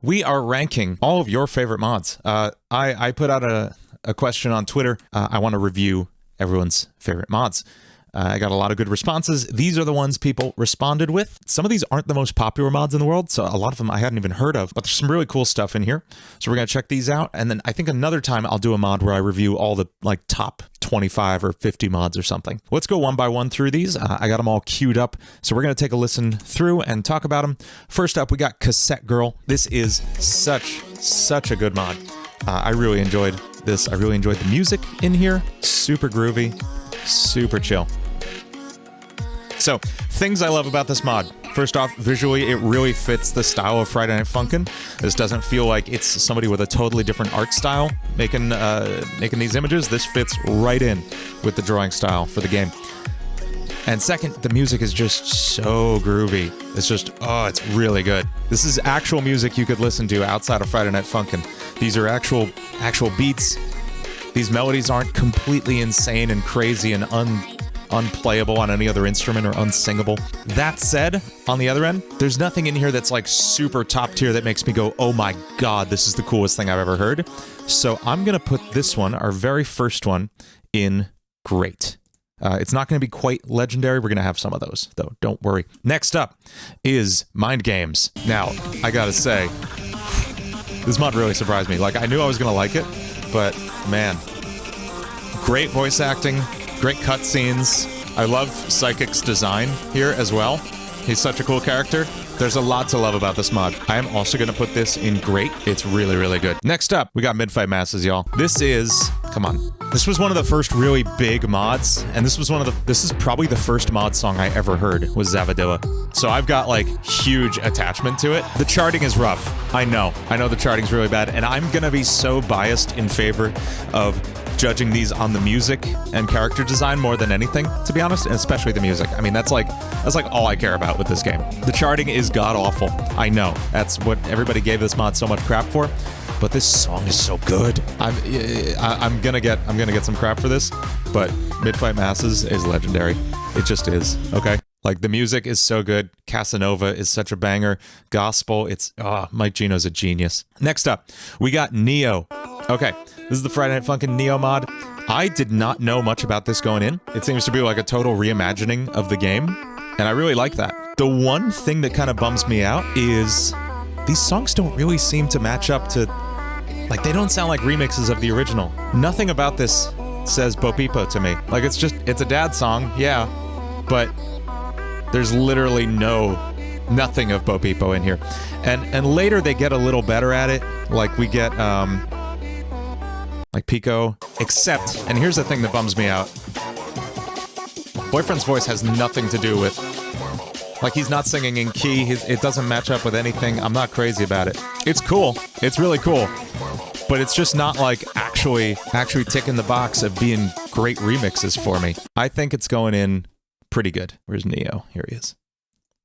we are ranking all of your favorite mods. I put out a question on Twitter. I want to review everyone's favorite mods. I got a lot of good responses. These are the ones people responded with. Some of these aren't the most popular mods in the world, so a lot of them I hadn't even heard of, but there's some really cool stuff in here. So we're going to check these out, and then I think another time I'll do a mod where I review all the like top 25 or 50 mods or something. Let's go one by one through these. I got them all queued up, so we're going to take a listen through and talk about them. First up, we got Cassette Girl. This is such a good mod. I really enjoyed this. I really enjoyed the music in here. Super groovy, super chill. So, things I love about this mod. First off, visually, it really fits the style of Friday Night Funkin'. This doesn't feel like it's somebody with a totally different art style making these images. This fits right in with the drawing style for the game. And second, the music is just so groovy. It's just, oh, it's really good. This is actual music you could listen to outside of Friday Night Funkin'. These are actual beats. These melodies aren't completely insane and crazy and unplayable on any other instrument or unsingable. That said, on the other end, there's nothing in here that's like super top tier that makes me go, oh my god, this is the coolest thing I've ever heard. So I'm gonna put this one, our very first one, in great. It's not gonna be quite legendary. We're gonna have some of those, though. Don't worry. Next up is Mind Games. Now, I gotta say, this mod really surprised me. Like, I knew I was gonna like it, but man, great voice acting, great cutscenes. I love Psychic's design here as well. He's such a cool character. There's a lot to love about this mod. I am also going to put this in great. It's really, really good. Next up, we got Midfight Masses, y'all. This is... Come on. This was one of the first really big mods, and this is probably the first mod song I ever heard, was Zavadilla. So I've got, like, huge attachment to it. The charting is rough. I know the charting's really bad, and I'm gonna be so biased in favor of judging these on the music and character design more than anything, to be honest, and especially the music. I mean, that's like all I care about with this game. The charting is god-awful. I know. That's what everybody gave this mod so much crap for. But this song is so good. I'm gonna get some crap for this, but Midfight Masses is legendary. It just is, okay? Like, the music is so good. Casanova is such a banger. Gospel, Mike Gino's a genius. Next up, we got Neo. Okay, this is the Friday Night Funkin' Neo mod. I did not know much about this going in. It seems to be like a total reimagining of the game, and I really like that. The one thing that kind of bums me out is these songs don't really seem to match up to... Like, they don't sound like remixes of the original. Nothing about this says Bo Peep to me. Like, it's a dad song, yeah, but there's literally nothing of Bo Peep in here. And later they get a little better at it. Like, we get, like Pico, except, and here's the thing that bums me out. Boyfriend's voice has nothing to do with, like, he's not singing in key, it doesn't match up with anything. I'm not crazy about it. It's cool, it's really cool, but it's just not, like, actually ticking the box of being great remixes for me. I think it's going in pretty good. Where's Neo? Here he is.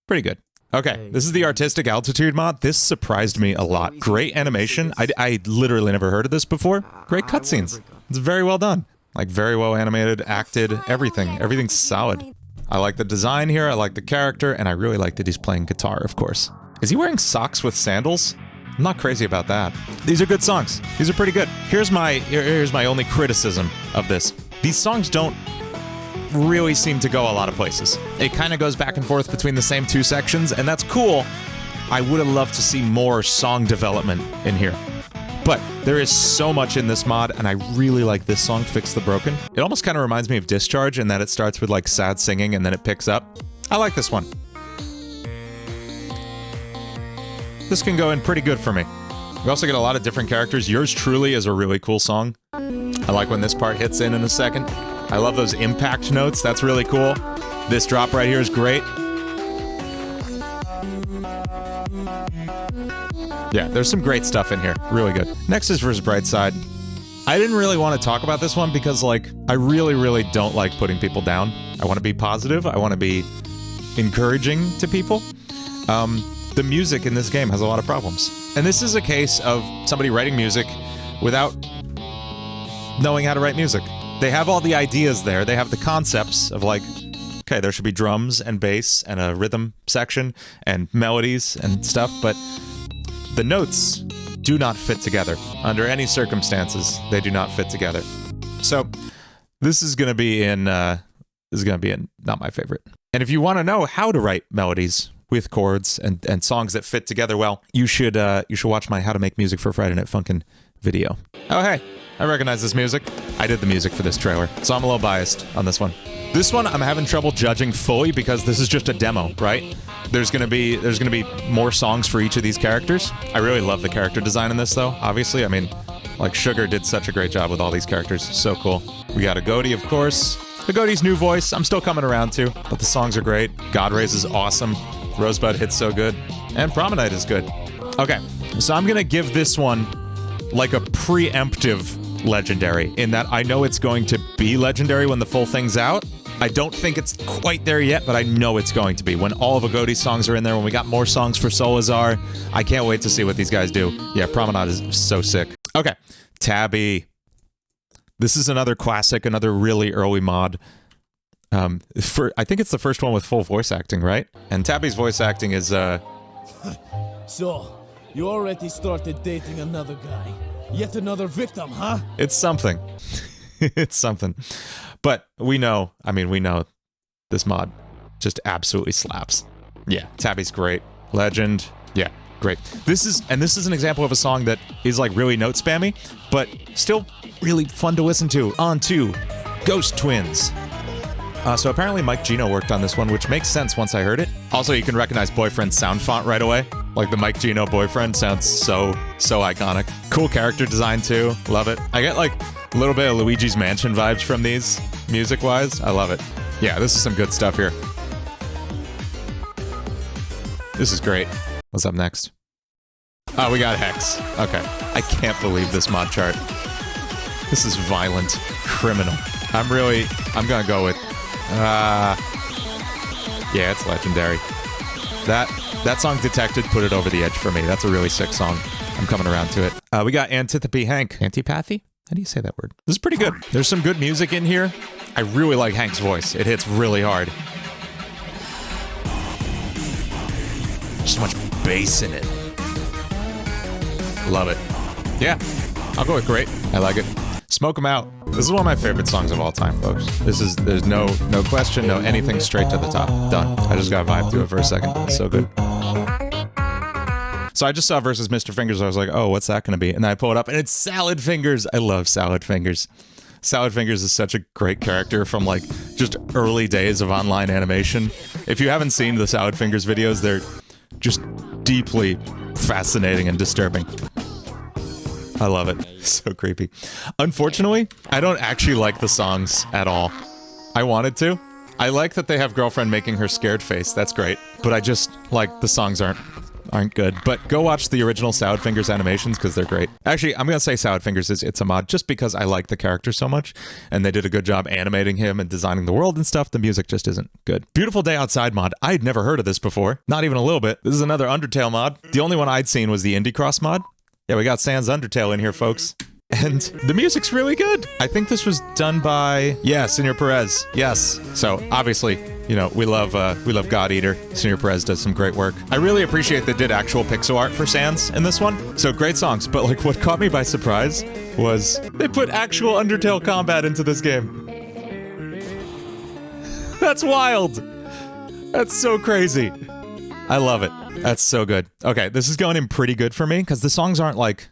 Pretty good. Okay, this is the Artistic Altitude mod. This surprised me a lot. Great animation. I literally never heard of this before. Great cutscenes. It's very well done. Like, very well animated, acted, everything. Everything's solid. I like the design here, I like the character, and I really like that he's playing guitar, of course. Is he wearing socks with sandals? I'm not crazy about that. These are good songs. These are pretty good. Here's my only criticism of this. These songs don't really seem to go a lot of places. It kind of goes back and forth between the same two sections, and that's cool. I would have loved to see more song development in here. But there is so much in this mod, and I really like this song, Fix the Broken. It almost kind of reminds me of Discharge in that it starts with, like, sad singing and then it picks up. I like this one. This can go in pretty good for me. We also get a lot of different characters. Yours Truly is a really cool song. I like when this part hits in a second. I love those impact notes. That's really cool. This drop right here is great. Yeah, there's some great stuff in here. Really good. Next is Versus Brightside. I didn't really want to talk about this one because, like, I really don't like putting people down. I want to be positive. I want to be encouraging to people. The music in this game has a lot of problems. And this is a case of somebody writing music without knowing how to write music. They have all the ideas there. They have the concepts of, like, okay, there should be drums and bass and a rhythm section and melodies and stuff, but the notes do not fit together. Under any circumstances, they do not fit together. So this is going to be in not my favorite. And if you want to know how to write melodies with chords and songs that fit together well, you should watch my How to Make Music for Friday Night Funkin' video. Oh hey, I recognize this music. I did the music for this trailer, so I'm a little biased on this one. This one I'm having trouble judging fully because this is just a demo, right? There's gonna be more songs for each of these characters. I really love the character design in this though, obviously. I mean, like Sugar did such a great job with all these characters. So cool. We got Agouti, of course. Agouti's new voice, I'm still coming around to, but the songs are great. God Rays is awesome. Rosebud hits so good. And Promenade is good. Okay, so I'm gonna give this one like a preemptive legendary in that I know it's going to be legendary when the full thing's out. I don't think it's quite there yet, but I know it's going to be. When all of Agouti's songs are in there, when we got more songs for Solazar, I can't wait to see what these guys do. Yeah, Promenade is so sick. Okay, Tabby. This is another classic, another really early mod. I think it's the first one with full voice acting, right? And Tabby's voice acting is, So, you already started dating another guy. Yet another victim, huh? It's something. It's something. But we know this mod just absolutely slaps. Yeah, Tabby's great. Legend. Yeah, great. This is an example of a song that is like really note spammy, but still really fun to listen to. On to Ghost Twins. So apparently Mike Gino worked on this one, which makes sense once I heard it. Also, you can recognize Boyfriend's sound font right away. Like the Mike Gino Boyfriend sounds so iconic. Cool character design too. Love it. I get like a little bit of Luigi's Mansion vibes from these, music-wise. I love it. Yeah, this is some good stuff here. This is great. What's up next? Oh, we got Hex. Okay. I can't believe this mod chart. This is violent. Criminal. I'm gonna go with... yeah, it's legendary. That song Detected put it over the edge for me. That's a really sick song. I'm coming around to it. We got Antipathy Hank. Antipathy? How do you say that word? This is pretty good. There's some good music in here. I really like Hank's voice. It hits really hard. So much bass in it. Love it. Yeah, I'll go with great. I like it. Smoke 'em out. This is one of my favorite songs of all time, folks. There's no question, no anything, straight to the top. Done. I just got vibe to it for a second. It's so good. So I just saw versus Mr. Fingers. I was like, oh, what's that going to be? And then I pull it up, and it's Salad Fingers. I love Salad Fingers. Salad Fingers is such a great character from like just early days of online animation. If you haven't seen the Salad Fingers videos, they're just deeply fascinating and disturbing. I love it. So creepy. Unfortunately, I don't actually like the songs at all. I wanted to. I like that they have Girlfriend making her scared face. That's great. But I just, like, the songs aren't good. But go watch the original Salad Fingers animations because they're great. Actually, I'm going to say Salad Fingers it's a mod just because I like the character so much. And they did a good job animating him and designing the world and stuff. The music just isn't good. Beautiful Day Outside mod. I had never heard of this before. Not even a little bit. This is another Undertale mod. The only one I'd seen was the Indie Cross mod. Yeah, we got Sans Undertale in here, folks. And the music's really good. I think this was done by, yeah, Senor Perez. Yes. So, obviously, you know, we love God Eater. Senor Perez does some great work. I really appreciate they did actual pixel art for Sans in this one. So, great songs. But, like, what caught me by surprise was they put actual Undertale combat into this game. That's wild. That's so crazy. I love it. That's so good. Okay, this is going in pretty good for me, because the songs aren't like...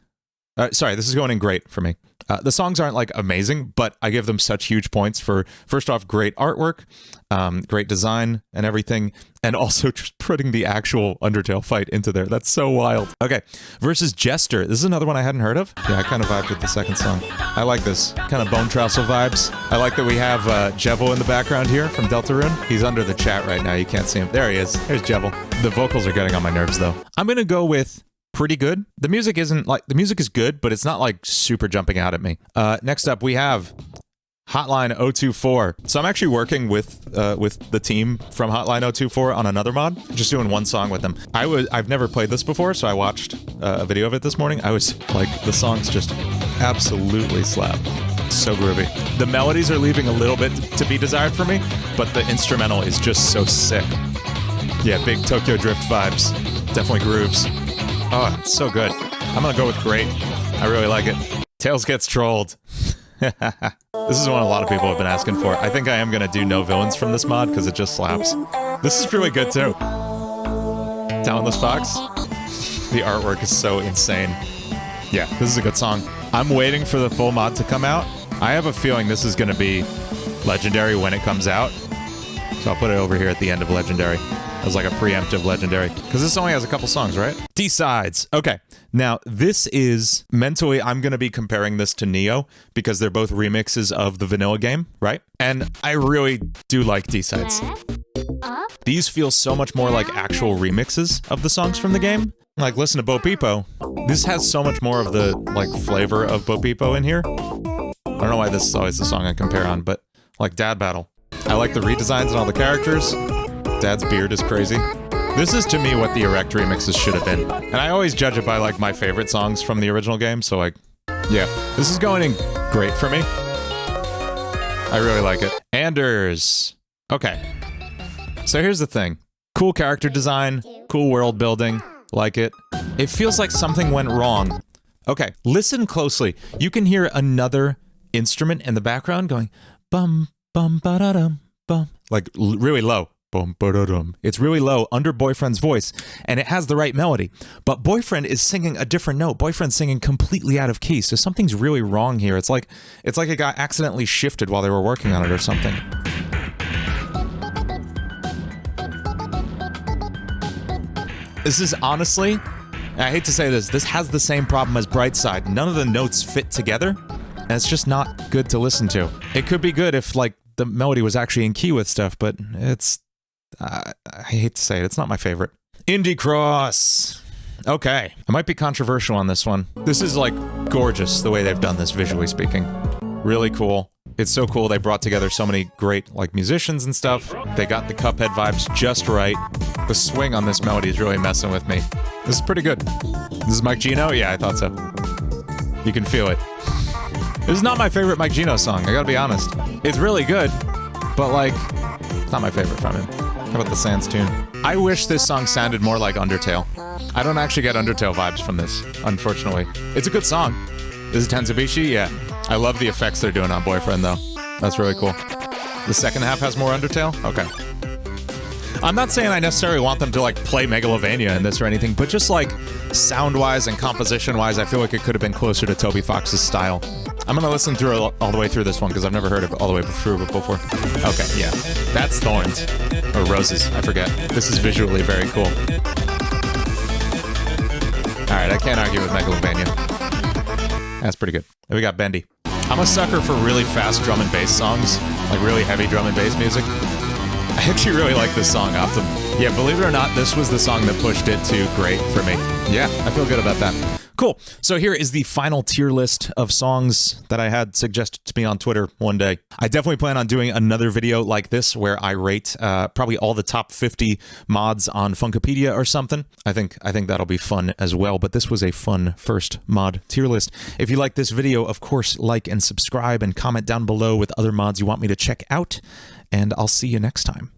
sorry, this is going in great for me. The songs aren't like amazing, but I give them such huge points for, first off, great artwork, great design and everything, and also just putting the actual Undertale fight into there. That's so wild. Okay, versus Jester. This is another one I hadn't heard of. Yeah, I kind of vibed with the second song. I like this. Kind of Bone Trousel vibes. I like that we have Jevel in the background here from Deltarune. He's under the chat right now. You can't see him. There he is. There's Jevel. The vocals are getting on my nerves, though. I'm going to go with... pretty good. The music isn't like, the music is good, but it's not like super jumping out at me. Next up we have Hotline 024. So I'm actually working with the team from Hotline 024 on another mod, just doing one song with them. I've never played this before, so I watched a video of it this morning. I was like, the songs just absolutely slap. So groovy. The melodies are leaving a little bit to be desired for me, but the instrumental is just so sick. Yeah, big Tokyo Drift vibes. Definitely grooves. Oh, it's so good. I'm gonna go with great. I really like it. Tails gets trolled. This is one a lot of people have been asking for. I think I am gonna do no villains from this mod because it just slaps. This is really good too. Talentless Fox. The artwork is so insane. Yeah, this is a good song. I'm waiting for the full mod to come out. I have a feeling this is gonna be legendary when it comes out. So I'll put it over here at the end of legendary as like a preemptive legendary. Because this only has a couple songs, right? D-sides. Okay. Now, this is mentally, I'm going to be comparing this to Neo because they're both remixes of the vanilla game, right? And I really do like D-sides. These feel so much more like actual remixes of the songs from the game. Like, listen to Bo Peepo. This has so much more of the, like, flavor of Bo Peepo in here. I don't know why this is always the song I compare on, but, like, Dad Battle. I like the redesigns and all the characters. Dad's beard is crazy. This is, to me, what the Erect remixes should have been. And I always judge it by, like, my favorite songs from the original game, so, like, yeah. This is going in great for me. I really like it. Anders. Okay. So here's the thing. Cool character design, cool world building, like it. It feels like something went wrong. Okay, listen closely. You can hear another instrument in the background going, bum, bum, ba-da-dum, bum. Like, really low. Bum, ba-da-dum. It's really low under Boyfriend's voice, and it has the right melody. But Boyfriend is singing a different note. Boyfriend's singing completely out of key, so something's really wrong here. It's like it got accidentally shifted while they were working on it or something. This is honestly, I hate to say this has the same problem as Brightside. None of the notes fit together, and it's just not good to listen to. It could be good if, like, the melody was actually in key with stuff, but it's... I hate to say it, it's not my favorite. Indie Cross! Okay, I might be controversial on this one. This is, like, gorgeous, the way they've done this, visually speaking. Really cool. It's so cool they brought together so many great, like, musicians and stuff. They got the Cuphead vibes just right. The swing on this melody is really messing with me. This is pretty good. This is Mike Gino? Yeah, I thought so. You can feel it. This is not my favorite Mike Gino song, I gotta be honest. It's really good, but, like, it's not my favorite from him. How about the Sans tune? I wish this song sounded more like Undertale. I don't actually get Undertale vibes from this, unfortunately. It's a good song. Is it Tenzubishi? Yeah. I love the effects they're doing on Boyfriend, though. That's really cool. The second half has more Undertale? Okay. I'm not saying I necessarily want them to, like, play Megalovania in this or anything, but just, like, sound-wise and composition-wise, I feel like it could have been closer to Toby Fox's style. I'm gonna listen through all the way through this one, because I've never heard it all the way through before. Okay, yeah. That's Thorns. Or Roses, I forget. This is visually very cool. Alright, I can't argue with Megalovania. That's pretty good. And we got Bendy. I'm a sucker for really fast drum and bass songs, like really heavy drum and bass music. I actually really like this song, Optum. Yeah, believe it or not, this was the song that pushed it to great for me. Yeah, I feel good about that. Cool. So here is the final tier list of songs that I had suggested to me on Twitter one day. I definitely plan on doing another video like this where I rate probably all the top 50 mods on Funkopedia or something. I think that'll be fun as well, but this was a fun first mod tier list. If you like this video, of course, like and subscribe and comment down below with other mods you want me to check out, and I'll see you next time.